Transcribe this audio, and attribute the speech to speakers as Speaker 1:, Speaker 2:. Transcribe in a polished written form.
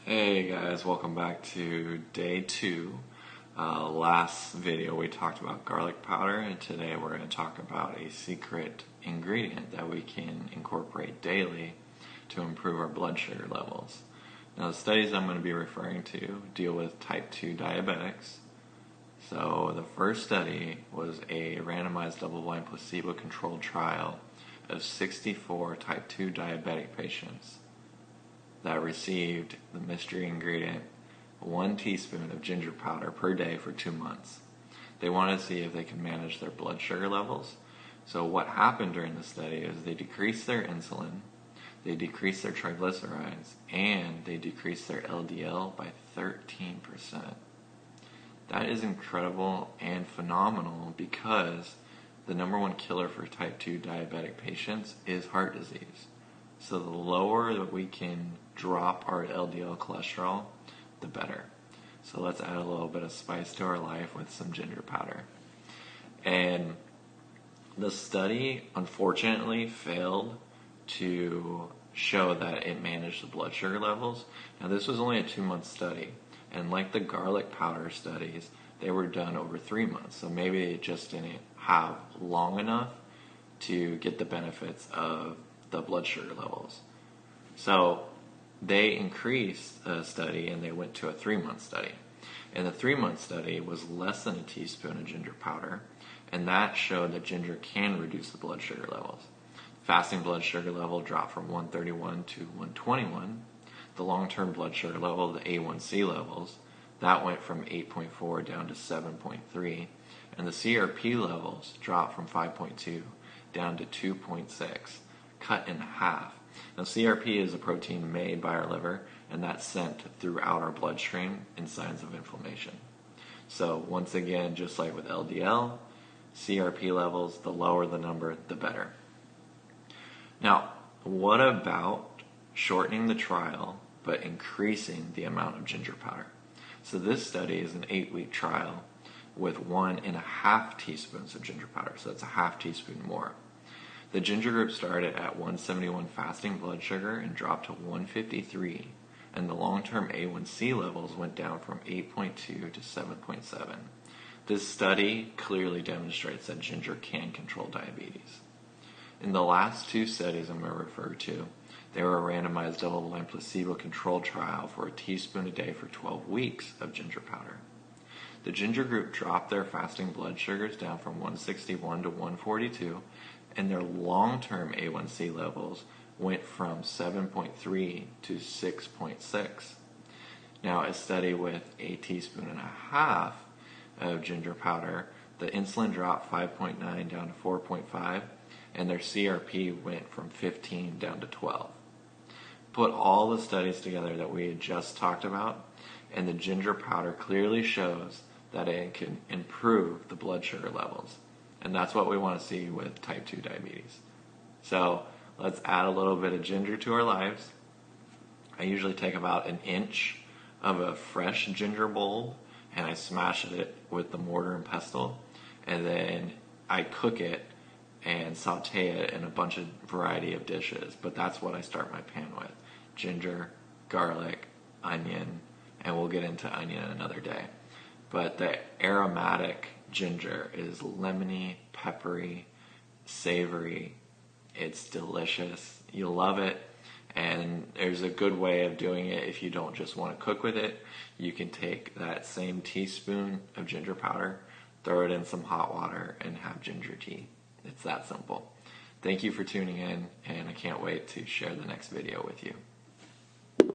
Speaker 1: Hey guys, welcome back to day 2. Last video we talked about garlic powder, and today we're going to talk about a secret ingredient that we can incorporate daily to improve our blood sugar levels. Now the studies I'm going to be referring to deal with type 2 diabetics. So the first study was a randomized double-blind placebo-controlled trial of 64 type 2 diabetic patients that received the mystery ingredient 1 teaspoon of ginger powder per day for 2 months. They wanted to see if they could manage their blood sugar levels. So what happened during the study is they decreased their insulin, they decreased their triglycerides, and they decreased their LDL by 13%. That is incredible and phenomenal because the number one killer for type 2 diabetic patients is heart disease. So the lower that we can drop our LDL cholesterol, the better. So let's add a little bit of spice to our life with some ginger powder. And the study unfortunately failed to show that it managed the blood sugar levels. Now this was only a 2-month study, and like the garlic powder studies, they were done over 3 months. So maybe it just didn't have long enough to get the benefits of the blood sugar levels. So they increased the study and they went to a 3-month study. And the 3-month study was less than a teaspoon of ginger powder, and that showed that ginger can reduce the blood sugar levels. Fasting blood sugar level dropped from 131 to 121. The long-term blood sugar level, the A1C levels, that went from 8.4 down to 7.3. And the CRP levels dropped from 5.2 down to 2.6. Cut in half. Now CRP is a protein made by our liver, and that's sent throughout our bloodstream in signs of inflammation. So once again, just like with LDL, CRP levels, the lower the number, the better. Now, what about shortening the trial but increasing the amount of ginger powder? So this study is an 8-week trial with 1.5 teaspoons of ginger powder, so that's a half teaspoon more. The ginger group started at 171 fasting blood sugar and dropped to 153, and the long-term A1C levels went down from 8.2 to 7.7. This study clearly demonstrates that ginger can control diabetes. In the last 2 studies I'm going to refer to, they were a randomized double-blind placebo-controlled trial for a teaspoon a day for 12 weeks of ginger powder. The ginger group dropped their fasting blood sugars down from 161 to 142, and their long-term A1C levels went from 7.3 to 6.6. Now, a study with a teaspoon and a half of ginger powder, the insulin dropped 5.9 down to 4.5, and their CRP went from 15 down to 12. Put all the studies together that we had just talked about, and the ginger powder clearly shows that it can improve the blood sugar levels. And that's what we want to see with type 2 diabetes. So let's add a little bit of ginger to our lives. I usually take about 1 inch of a fresh ginger bulb and I smash it with the mortar and pestle, and then I cook it and saute it in a bunch of variety of dishes. But that's what I start my pan with: ginger, garlic, onion, and we'll get into onion another day. But the aromatic ginger is lemony, peppery, savory. It's delicious. You'll love it. And there's a good way of doing it if you don't just want to cook with it. You can take that same teaspoon of ginger powder, throw it in some hot water, and have ginger tea. It's that simple. Thank you for tuning in, and I can't wait to share the next video with you.